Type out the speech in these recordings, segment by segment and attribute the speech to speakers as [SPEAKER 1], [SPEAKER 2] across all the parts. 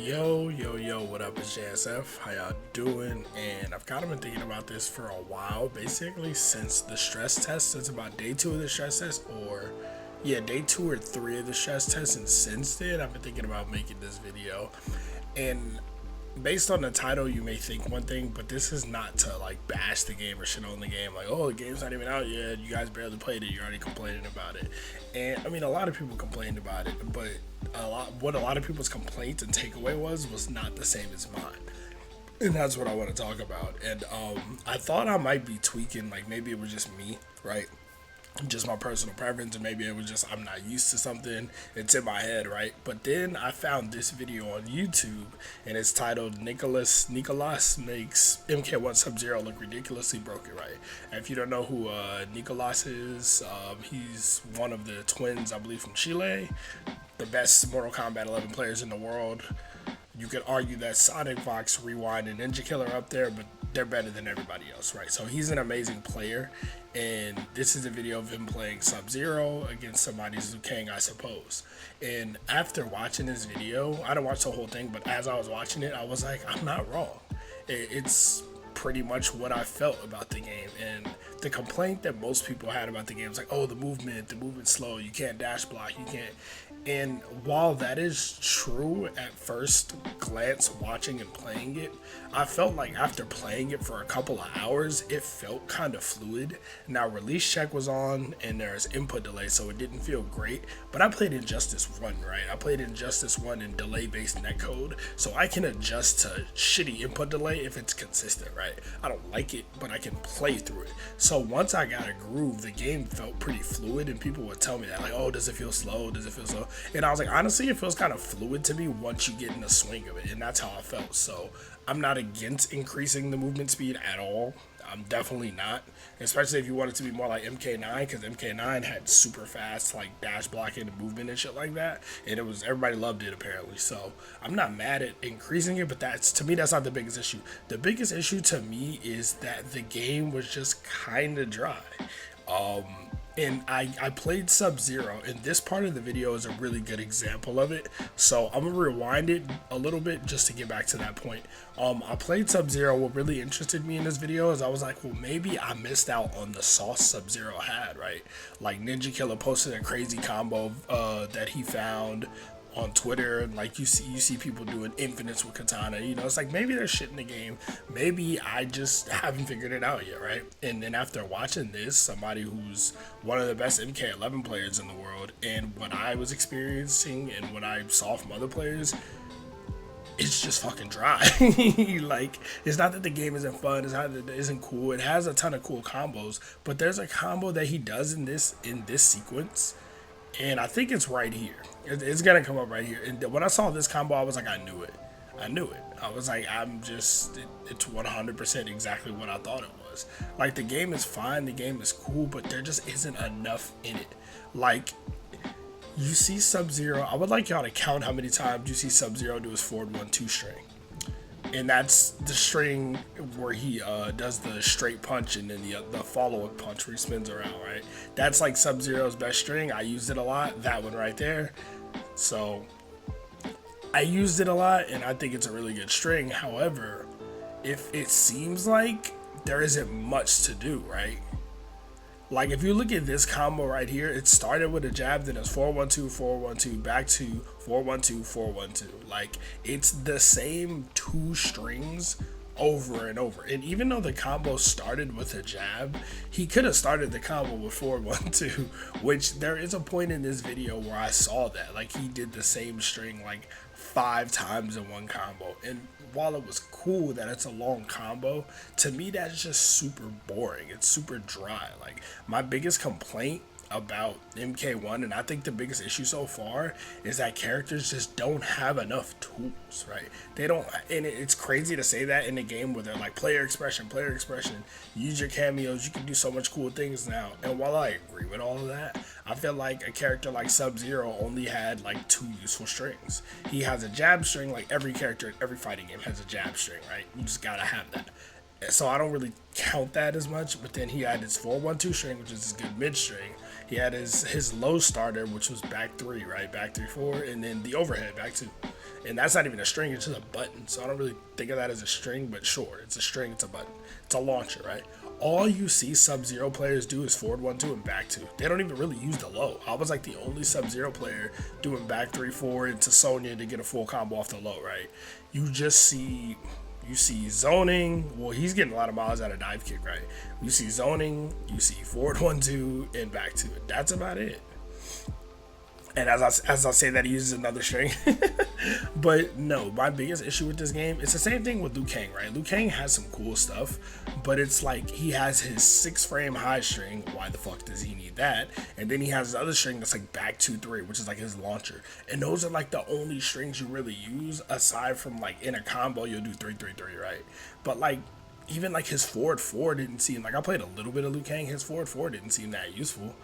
[SPEAKER 1] Yo, what up? It's JSF. How y'all doing? And I've kind of been thinking about this for a while, basically since the stress test, since about day 2 of the stress test, day 2 or 3 of the stress test, and since then, I've been thinking about making this video. And based on the title, you may think one thing, but this is not to like bash the game or shit on the game. Like, oh, the game's not even out yet. You guys barely played it. You're already complaining about it. And I mean, a lot of people complained about it, but what a lot of people's complaints and takeaway was not the same as mine. And that's what I want to talk about. And I thought I might be tweaking. Like maybe it was just me, right? Just my personal preference, and maybe it was just I'm not used to something, it's in my head, right? But then I found this video on YouTube, and it's titled Nicholas makes MK1 Sub-Zero look ridiculously broken, right? And if you don't know who Nicholas is, he's one of the twins, I believe, from Chile, the best Mortal Kombat 11 players in the world. You could argue that Sonic, Fox, Rewind, and Ninja Killer are up there, but they're better than everybody else, right? So he's an amazing player, and this is a video of him playing Sub-Zero against somebody's Liu Kang, I suppose. And after watching this video, I didn't watch the whole thing, but as I was watching it, I was like, I'm not wrong. It's pretty much what I felt about the game. And the complaint that most people had about the game was like, oh, the movement's slow, you can't dash block, you can't. And while that is true at first glance, watching and playing it, I felt like after playing it for a couple of hours, it felt kind of fluid. Now, release check was on, and there's input delay, so it didn't feel great. But I played Injustice 1, right? I played Injustice 1 in delay-based netcode, so I can adjust to shitty input delay if it's consistent, right? I don't like it, but I can play through it. So once I got a groove, the game felt pretty fluid, and people would tell me that, like, oh, does it feel slow? Does it feel slow? And I was like, honestly, it feels kind of fluid to me once you get in the swing of it, and that's how I felt. So I'm not against increasing the movement speed at all. I'm definitely not, especially if you want it to be more like MK9, because MK9 had super fast like dash blocking and movement and shit like that, and everybody loved it apparently. So I'm not mad at increasing it, but to me that's not the biggest issue. The biggest issue to me is that the game was just kind of dry. And I played Sub-Zero, and this part of the video is a really good example of it. So I'm going to rewind it a little bit just to get back to that point. I played Sub-Zero. What really interested me in this video is I was like, well, maybe I missed out on the sauce Sub-Zero had, right? Like Ninja Killer posted a crazy combo that he found on Twitter, and like you see people doing infinites with katana. It's like maybe there's shit in the game, maybe I just haven't figured it out yet, right? And then after watching this, somebody who's one of the best MK11 players in the world, and what I was experiencing and what I saw from other players, it's just fucking dry. Like, it's not that the game isn't fun, it's not that it isn't cool, it has a ton of cool combos, but there's a combo that he does in this sequence, and I think it's right here. It's gonna come up right here. And when I saw this combo, I was like, I knew it. I was like, it's 100% exactly what I thought it was. Like, the game is fine, the game is cool, but there just isn't enough in it. Like, you see Sub-Zero, I would like y'all to count how many times you see Sub-Zero do his forward 1-2 string. And that's the string where he does the straight punch and then the follow-up punch where he spins around, right? That's like Sub-Zero's best string. I used it a lot, that one right there. So I used it a lot, and I think it's a really good string. However, if it seems like there isn't much to do, right? Like, if you look at this combo right here, it started with a jab, then it's 4-1-2, 4-1-2, back to 4-1-2, 4-1-2. Like, it's the same two strings over and over. And even though the combo started with a jab, he could have started the combo with 4-1-2, which there is a point in this video where I saw that. Like, he did the same string like 5 times in one combo. And while it was cool that it's a long combo, to me that's just super boring. It's super dry. Like, my biggest complaint about MK1, and I think the biggest issue so far, is that characters just don't have enough tools, right? They don't, and it's crazy to say that in a game where they're like player expression, use your cameos, you can do so much cool things now. And while I agree with all of that, I feel like a character like Sub-Zero only had like 2 useful strings. He has a jab string, like every character in every fighting game has a jab string, right? You just gotta have that. So I don't really count that as much, but then he had his 4-1-2 string, which is his good mid string. He had his low starter, which was back 3, right? Back 3, 4, and then the overhead, back 2. And that's not even a string, it's just a button. So I don't really think of that as a string, but sure, it's a string, it's a button. It's a launcher, right? All you see Sub-Zero players do is forward 1, 2, and back 2. They don't even really use the low. I was like the only Sub-Zero player doing back 3, 4 into Sonya to get a full combo off the low, right? You see zoning. Well, he's getting a lot of miles out of dive kick, right? You see zoning, you see forward 1, 2, and back 2. That's about it. And as I say that, he uses another string. But no, my biggest issue with this game, it's the same thing with Liu Kang, right? Liu Kang has some cool stuff, but it's like he has his 6-frame high string. Why the fuck does he need that? And then he has his other string that's like back 2, 3, which is like his launcher. And those are like the only strings you really use, aside from like in a combo, you'll do 3, 3, 3, right? But like, even like his forward 4 didn't seem like, I played a little bit of Liu Kang, his forward 4 didn't seem that useful.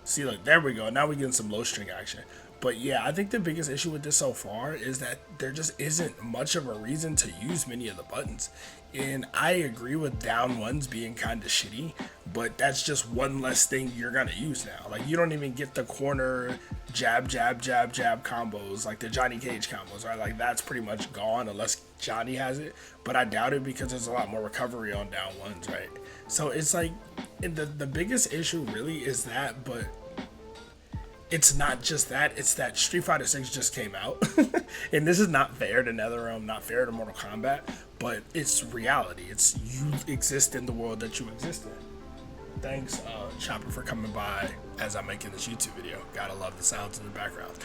[SPEAKER 1] See, like, there we go. Now we're getting some low string action. But yeah, I think the biggest issue with this so far is that there just isn't much of a reason to use many of the buttons. And I agree with down ones being kind of shitty, but that's just one less thing you're going to use now. Like, you don't even get the corner jab, jab, jab, jab combos, like the Johnny Cage combos, right? Like, that's pretty much gone unless Johnny has it. But I doubt it because there's a lot more recovery on down ones, right? So it's like, the biggest issue really is that, but it's not just that, it's that Street Fighter 6 just came out. And this is not fair to NetherRealm, not fair to Mortal Kombat, but it's reality. It's, you exist in the world that you exist in. Thanks, Chopper, for coming by as I'm making this YouTube video. Gotta love the sounds in the background.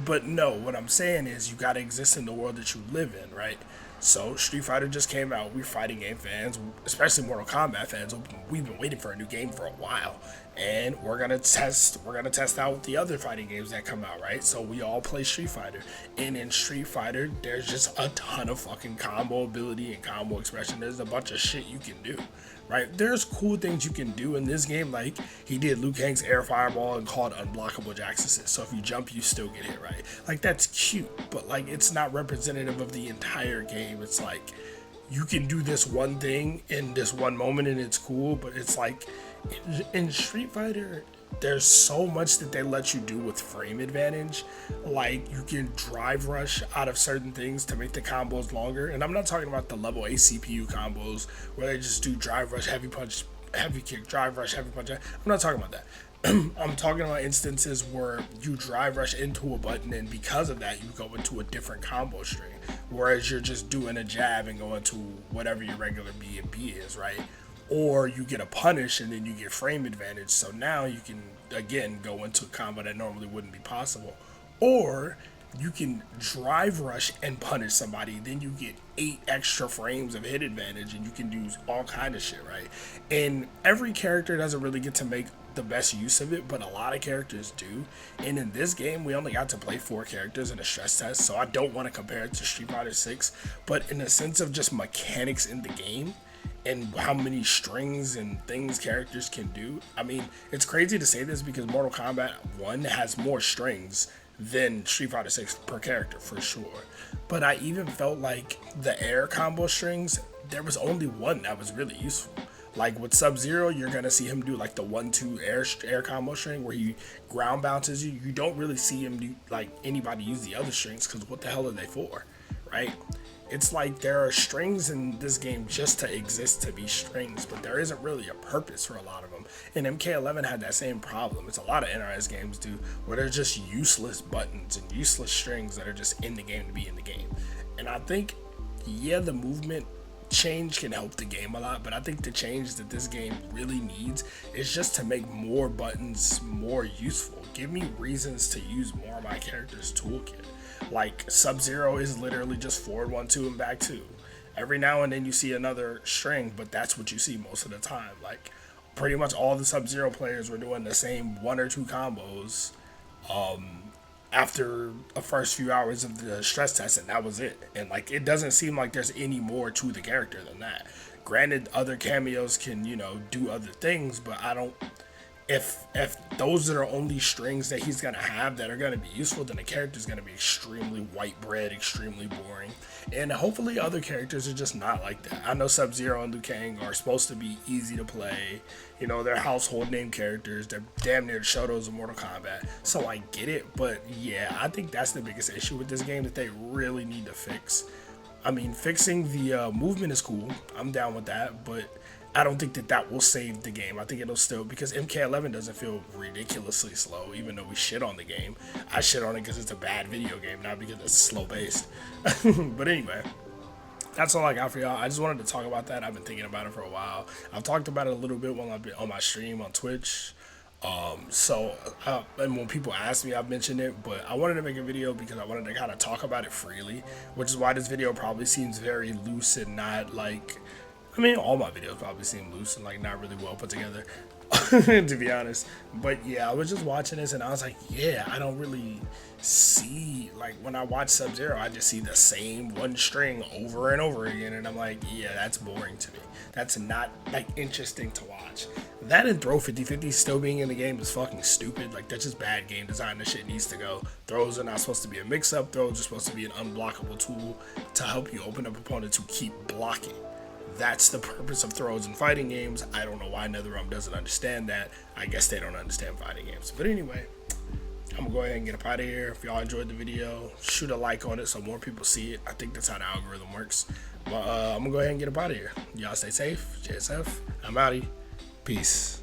[SPEAKER 1] But no, what I'm saying is you gotta exist in the world that you live in, right? So Street Fighter just came out. We're fighting game fans, especially Mortal Kombat fans. We've been waiting for a new game for a while, and we're gonna test out the other fighting games that come out, right? So we all play Street Fighter, and in Street Fighter, there's just a ton of fucking combo ability and combo expression. There's a bunch of shit you can do, right? There's cool things you can do in this game, like he did Liu Kang's air fireball and called unblockable jack assist. So if you jump, you still get hit, right? Like, that's cute, but like, it's not representative of the entire game. It's like, you can do this one thing in this one moment and it's cool, but it's like, in Street Fighter, there's so much that they let you do with frame advantage. Like, you can drive rush out of certain things to make the combos longer. And I'm not talking about the level A CPU combos where they just do drive rush, heavy punch, heavy kick, drive rush, heavy punch. I'm not talking about that. I'm talking about instances where you drive rush into a button, and because of that, you go into a different combo string. Whereas you're just doing a jab and going to whatever your regular B and B is, right? Or you get a punish and then you get frame advantage. So now you can, again, go into a combo that normally wouldn't be possible. Or you can drive rush and punish somebody, then you get 8 extra frames of hit advantage, and you can do all kind of shit, right? And every character doesn't really get to make the best use of it, but a lot of characters do. And in this game, we only got to play 4 characters in a stress test, so I don't want to compare it to Street Fighter 6, but in the sense of just mechanics in the game and how many strings and things characters can do. I mean, it's crazy to say this because Mortal Kombat 1 has more strings than Street Fighter 6 per character, for sure. But I even felt like the air combo strings, there was only one that was really useful. Like with Sub-Zero, you're going to see him do like the 1-2 air combo string where he ground bounces you. You don't really see him do, like, anybody use the other strings, because what the hell are they for, right? It's like there are strings in this game just to exist to be strings, but there isn't really a purpose for a lot of them. And MK11 had that same problem. It's a lot of NRS games do, where they're just useless buttons and useless strings that are just in the game to be in the game. And I think, yeah, the movement change can help the game a lot, but I think the change that this game really needs is just to make more buttons more useful. Give me reasons to use more of my character's toolkit. Like, Sub-Zero is literally just forward 1, 2, and back 2. Every now and then you see another string, but that's what you see most of the time. Like, pretty much all the Sub-Zero players were doing the same 1 or 2 combos after the first few hours of the stress test, and that was it. And like, it doesn't seem like there's any more to the character than that. Granted, other cameos can, you know, do other things, but if those are the only strings that he's gonna have that are gonna be useful, then the character's gonna be extremely white bread, extremely boring. And hopefully other characters are just not like that. I know Sub-Zero and Liu Kang are supposed to be easy to play. You know, they're household name characters. They're damn near the Shotos of Mortal Kombat. So I get it, but yeah, I think that's the biggest issue with this game that they really need to fix. I mean, fixing the movement is cool. I'm down with that, but I don't think that will save the game. I think it'll still, because MK11 doesn't feel ridiculously slow, even though we shit on the game. I shit on it because it's a bad video game, not because it's slow paced. But anyway, that's all I got for y'all. I just wanted to talk about that. I've been thinking about it for a while. I've talked about it a little bit while I've been on my stream on Twitch. And when people ask me, I've mentioned it, but I wanted to make a video because I wanted to kind of talk about it freely, which is why this video probably seems very loose and not like, I mean, all my videos probably seem loose and like not really well put together, to be honest. But yeah, I was just watching this and I was like, yeah, I don't really see, like when I watch Sub-Zero, I just see the same one string over and over again, and I'm like, yeah, that's boring to me. That's not like interesting to watch. That and throw 50-50 still being in the game is fucking stupid. Like, that's just bad game design. This shit needs to go. Throws are not supposed to be a mix-up. Throws are supposed to be an unblockable tool to help you open up opponents who keep blocking. That's the purpose of throws in fighting games. I don't know why NetherRealm doesn't understand that. I guess they don't understand fighting games. But anyway, I'm gonna go ahead and get up out of here. If y'all enjoyed the video, shoot a like on it so more people see it. I think that's how the algorithm works. But I'm gonna go ahead and get up out of here. Y'all stay safe. JSF, I'm outie. Peace.